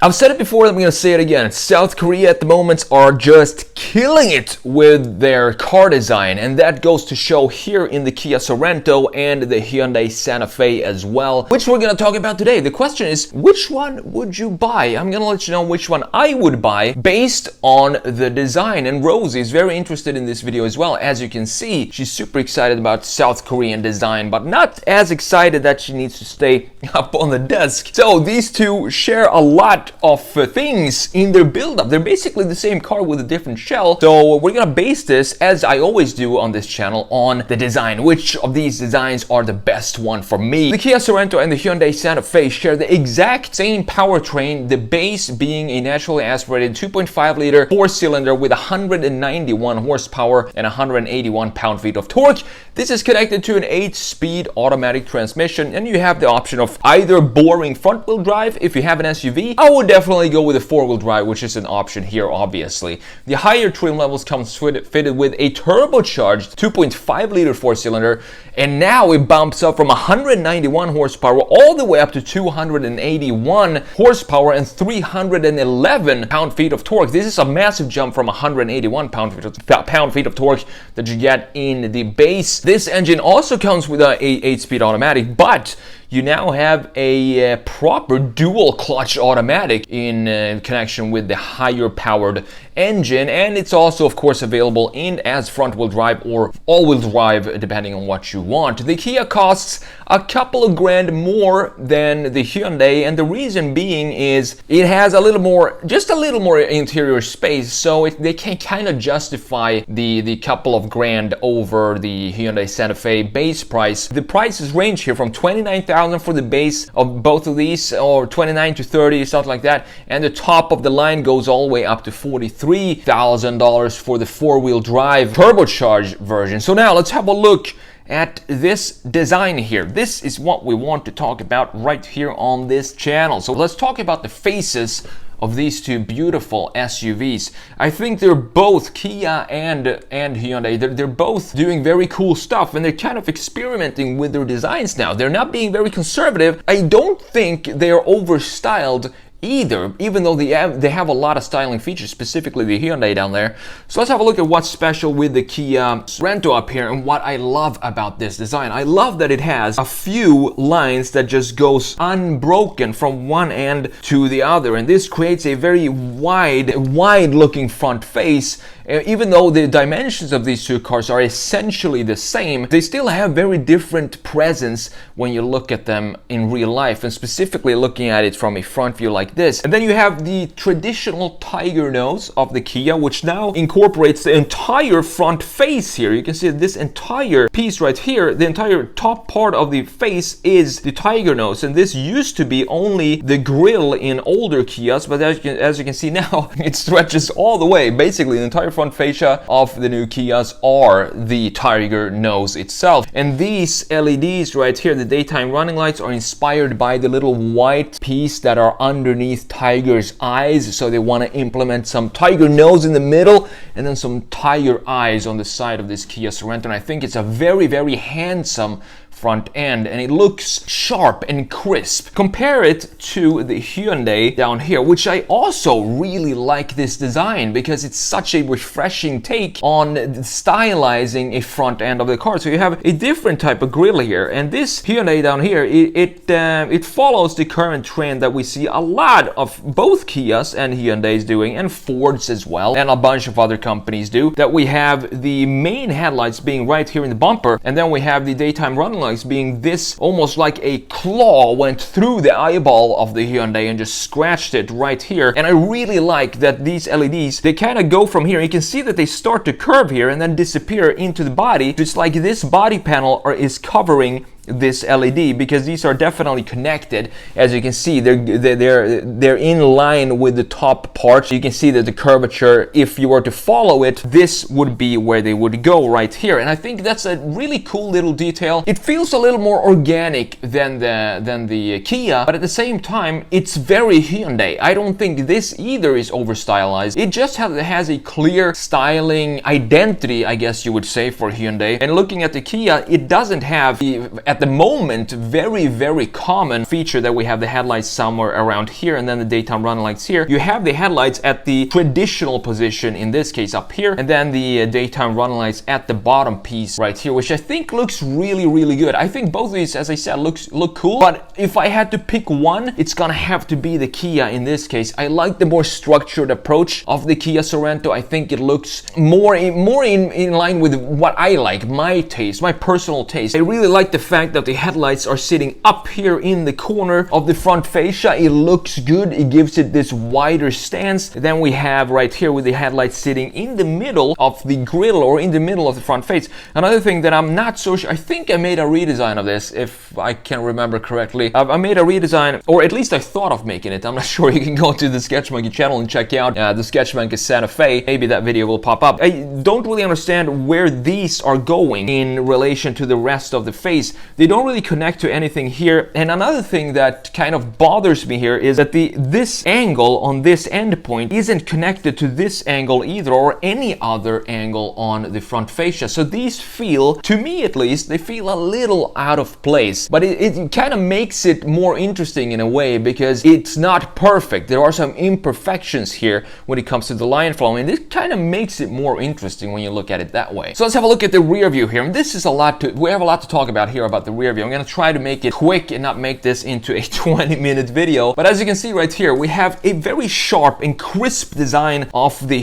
I've said it before, I'm going to say it again. South Korea at the moment are just killing it with their car design, and that goes to show here in the Kia Sorento and the Hyundai Santa Fe as well, which we're going to talk about today. The question is, which one would you buy? I'm going to let you know which one I would buy based on the design. And Rosie is very interested in this video as well. As you can see, she's super excited about South Korean design, but not as excited that she needs to stay up on the desk. So these two share a lot of things in their build-up. They're basically the same car with a different shell. So we're gonna base this, as I always do on this channel, on the design. Which of these designs are the best one for me? The Kia Sorento and the Hyundai Santa Fe share the exact same powertrain, the base being a naturally aspirated 2.5 liter 4-cylinder with 191 horsepower and 181 pound-feet of torque. This is connected to an 8-speed automatic transmission, and you have the option of either boring front-wheel drive if you have an SUV. I would definitely go with a 4-wheel drive, which is an option here, obviously. The higher trim levels comes fitted with a turbocharged 2.5 liter 4-cylinder, and now it bumps up from 191 horsepower all the way up to 281 horsepower and 311 pound-feet of torque. This is a massive jump from 181 pound-feet of torque that you get in the base. This engine also comes with a 8-speed automatic, but you now have a proper dual clutch automatic in connection with the higher powered engine, and it's also of course available in as front wheel drive or all wheel drive depending on what you want. The Kia costs a couple of grand more than the Hyundai, and the reason being is it has just a little more interior space, so they can kind of justify the couple of grand over the Hyundai Santa Fe base price. The prices range here from 29,000 for the base of both of these, or 29 to 30, something like that, and the top of the line goes all the way up to $43,000 for the 4-wheel drive turbocharged version. So now let's have a look at this design here. This is what we want to talk about right here on this channel. So let's talk about the faces of these two beautiful SUVs. I think they're both, Kia and Hyundai, they're both doing very cool stuff, and they're kind of experimenting with their designs now. They're not being very conservative. I don't think they're overstyled either, even though they have a lot of styling features, specifically the Hyundai down there. So let's have a look at what's special with the Kia Sorento up here and what I love about this design. I love that it has a few lines that just goes unbroken from one end to the other, and this creates a very wide looking front face. Even though the dimensions of these two cars are essentially the same, they still have very different presence when you look at them in real life, and specifically looking at it from a front view like this. And then you have the traditional tiger nose of the Kia, which now incorporates the entire front face here. You can see this entire piece right here, the entire top part of the face is the tiger nose, and this used to be only the grille in older Kias, but as you can see now, it stretches all the way. Basically, the entire front fascia of the new Kias are the tiger nose itself. And these LEDs right here, the daytime running lights, are inspired by the little white piece that are underneath tiger's eyes. So they want to implement some tiger nose in the middle and then some tiger eyes on the side of this Kia Sorento. And I think it's a very, very handsome front end, and it looks sharp and crisp. Compare it to the Hyundai down here, which I also really like this design because it's such a refreshing take on stylizing a front end of the car. So you have a different type of grille here, and this Hyundai down here, it follows the current trend that we see a lot of both Kias and Hyundais doing, and Fords as well, and a bunch of other companies do, that we have the main headlights being right here in the bumper, and then we have the daytime running lights being this, almost like a claw went through the eyeball of the Hyundai and just scratched it right here. And I really like that these LEDs, they kind of go from here. You can see that they start to curve here and then disappear into the body. It's like this body panel is covering this LED, because these are definitely connected. As you can see, they're in line with the top part. You can see that the curvature, if you were to follow it, this would be where they would go right here. And I think that's a really cool little detail. It feels a little more organic than the Kia, but at the same time, it's very Hyundai. I don't think this either is over stylized. It just has a clear styling identity, I guess you would say, for Hyundai. And looking at the Kia, it doesn't have at the moment, very common feature that we have the headlights somewhere around here and then the daytime running lights here. You have the headlights at the traditional position, in this case up here, and then the daytime running lights at the bottom piece right here, which I think looks really good. I think both of these, as I said, look cool, but if I had to pick one, it's gonna have to be the Kia in this case. I like the more structured approach of the Kia Sorento. I think it looks more in line with what I like, my taste, my personal taste. I really like the fact that the headlights are sitting up here in the corner of the front fascia. It looks good. It gives it this wider stance. Then we have right here with the headlights sitting in the middle of the grille or in the middle of the front face. Another thing that I'm not so sure, I think I made a redesign of this, if I can remember correctly. I made a redesign, or at least I thought of making it. I'm not sure. You can go to the Sketch Monkey channel and check out the Sketch Monkey Santa Fe. Maybe that video will pop up. I don't really understand where these are going in relation to the rest of the face. They don't really connect to anything here. And another thing that kind of bothers me here is that this angle on this end point isn't connected to this angle either, or any other angle on the front fascia. So these feel, to me at least, they feel a little out of place. But it kind of makes it more interesting in a way, because it's not perfect. There are some imperfections here when it comes to the line flow, and this kind of makes it more interesting when you look at it that way. So let's have a look at the rear view here. And this is we have a lot to talk about here about the rear view. I'm going to try to make it quick and not make this into a 20-minute video. But as you can see right here, we have a very sharp and crisp design of the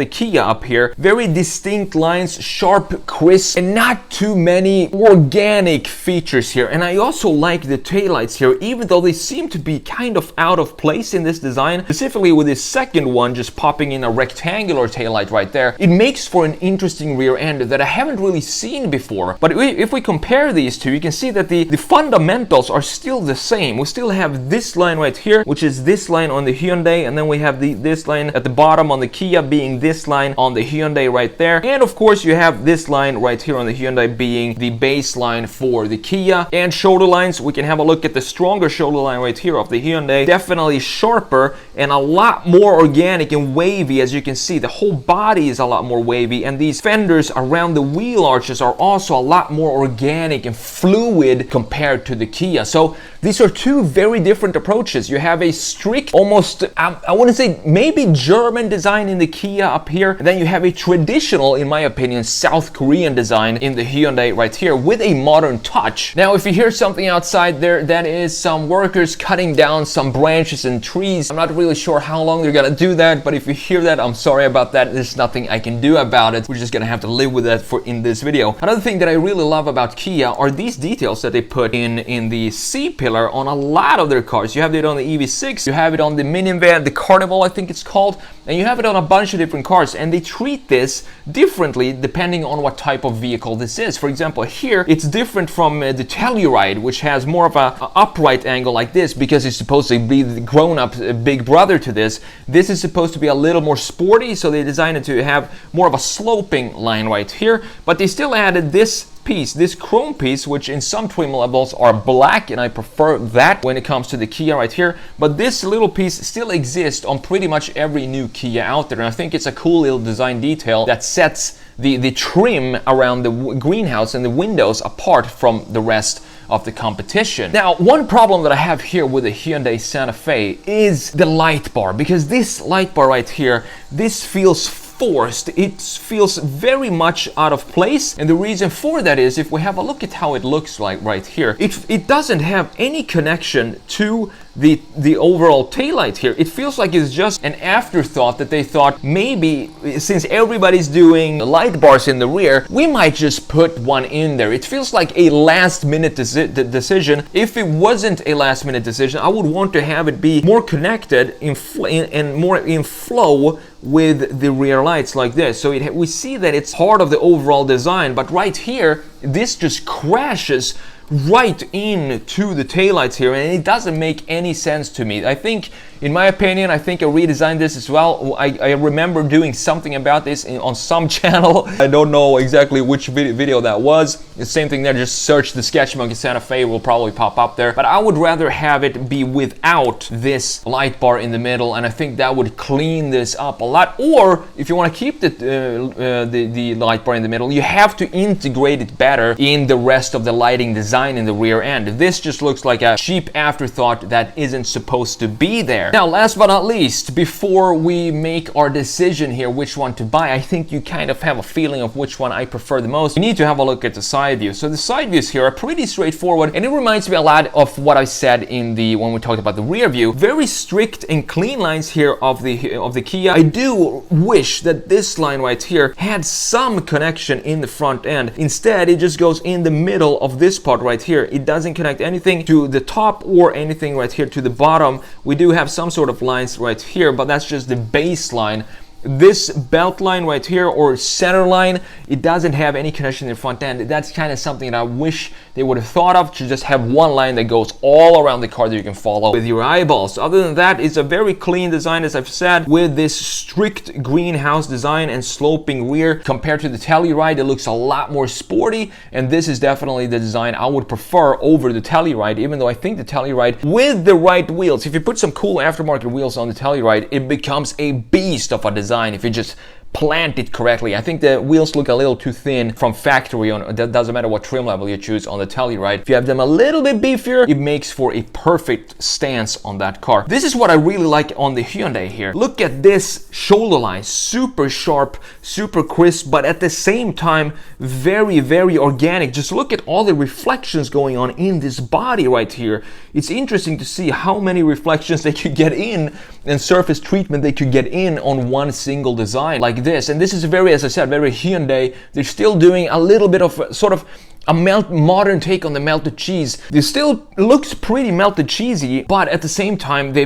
Kia up here. Very distinct lines, sharp, crisp, and not too many organic features here. And I also like the taillights here, even though they seem to be kind of out of place in this design, specifically with this second one just popping in a rectangular taillight right there. It makes for an interesting rear end that I haven't really seen before. But if we compare these two, you can see that the fundamentals are still the same. We still have this line right here, which is this line on the Hyundai, and then we have this line at the bottom on the Kia being this line on the Hyundai right there. And of course you have this line right here on the Hyundai being the baseline for the Kia. And shoulder lines, we can have a look at the stronger shoulder line right here of the Hyundai. Definitely sharper and a lot more organic and wavy. As you can see, the whole body is a lot more wavy, and these fenders around the wheel arches are also a lot more organic and fluid compared to the Kia. So these are two very different approaches. You have a strict, almost, I wouldn't say maybe German design in the Kia up here. And then you have a traditional, in my opinion, South Korean design in the Hyundai right here with a modern touch. Now, if you hear something outside there, that is some workers cutting down some branches and trees. I'm not really sure how long they're gonna do that, but if you hear that, I'm sorry about that. There's nothing I can do about it. We're just gonna have to live with that in this video. Another thing that I really love about Kia are these details that they put in the C-pillar on a lot of their cars. You have it on the EV6, you have it on the minivan, the Carnival I think it's called, and you have it on a bunch of different cars, and they treat this differently depending on what type of vehicle this is. For example, here it's different from the Telluride, which has more of a upright angle like this because it's supposed to be the grown-up big brother to this. This is supposed to be a little more sporty, so they designed it to have more of a sloping line right here, but they still added this piece, this chrome piece, which in some trim levels are black, and I prefer that when it comes to the Kia right here. But this little piece still exists on pretty much every new Kia out there, and I think it's a cool little design detail that sets the trim around the greenhouse and the windows apart from the rest of the competition. Now, one problem that I have here with the Hyundai Santa Fe is the light bar, because this light bar right here, this feels forced. It feels very much out of place, and the reason for that is, if we have a look at how it looks like right here, it doesn't have any connection to the overall taillight here. It feels like it's just an afterthought that they thought maybe since everybody's doing light bars in the rear, we might just put one in there. It feels like a last minute decision. If it wasn't a last minute decision, I would want to have it be more connected and more in flow with the rear lights like this. So we see that it's part of the overall design, but right here, this just crashes right into the taillights here, and it doesn't make any sense to me. I think, in my opinion, I think I redesigned this as well. I remember doing something about this on some channel. I don't know exactly which video that was. The same thing there, just search the Sketch Monkey Santa Fe, will probably pop up there. But I would rather have it be without this light bar in the middle, and I think that would clean this up a lot. Or if you want to keep the light bar in the middle, you have to integrate it better in the rest of the lighting design. design in the rear end. This just looks like a cheap afterthought that isn't supposed to be there. Now, last but not least, before we make our decision here which one to buy, I think you kind of have a feeling of which one I prefer the most. You need to have a look at the side view. So the side views here are pretty straightforward, and it reminds me a lot of what I said in the when we talked about the rear view. Very strict and clean lines here of the Kia. I do wish that this line right here had some connection in the front end. Instead, it just goes in the middle of this part right here. It doesn't connect anything to the top or anything right here to the bottom. We do have some sort of lines right here, but that's just the baseline. This belt line right here, or center line, it doesn't have any connection in the front end. That's kind of something that I wish they would have thought of, to just have one line that goes all around the car that you can follow with your eyeballs. Other than that, it's a very clean design, as I've said, with this strict greenhouse design and sloping rear. Compared to the Telluride, it looks a lot more sporty, and this is definitely the design I would prefer over the Telluride, even though I think the Telluride, with the right wheels, if you put some cool aftermarket wheels on the Telluride, it becomes a beast of a design if you just plant it correctly. I think the wheels look a little too thin from factory. On that doesn't matter what trim level you choose on the Telluride. If you have them a little bit beefier, it makes for a perfect stance on that car. This is what I really like on the Hyundai here. Look at this shoulder line, super sharp, super crisp, but at the same time very, very organic. Just look at all the reflections going on in this body right here. It's interesting to see how many reflections they could get in and surface treatment they could get in on one single design like this. And this is very, as I said, very Hyundai. They're still doing a little bit of sort of a modern take on the melted cheese. It still looks pretty melted cheesy, but at the same time they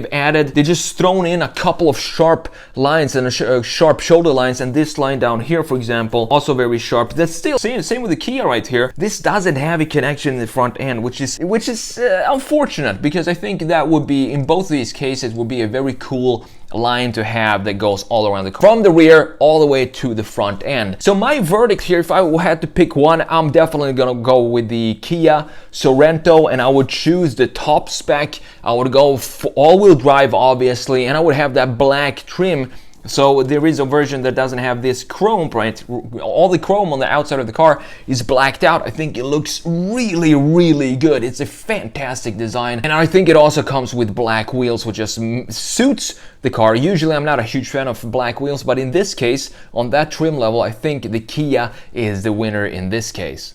just thrown in a couple of sharp lines and sharp shoulder lines, and this line down here, for example, also very sharp. That's still same with the Kia right here. This doesn't have a connection in the front end, which is unfortunate, because I think that would be, in both of these cases, would be a very cool line to have that goes all around the car, from the rear all the way to the front end. So my verdict here, if I had to pick one, I'm definitely gonna go with the Kia Sorento, and I would choose the top spec. I would go for all-wheel drive, obviously, and I would have that black trim. So there is a version that doesn't have this chrome, right? All the chrome on the outside of the car is blacked out. I think it looks really, really good. It's a fantastic design. And I think it also comes with black wheels, which just suits the car. Usually I'm not a huge fan of black wheels, but in this case, on that trim level, I think the Kia is the winner in this case.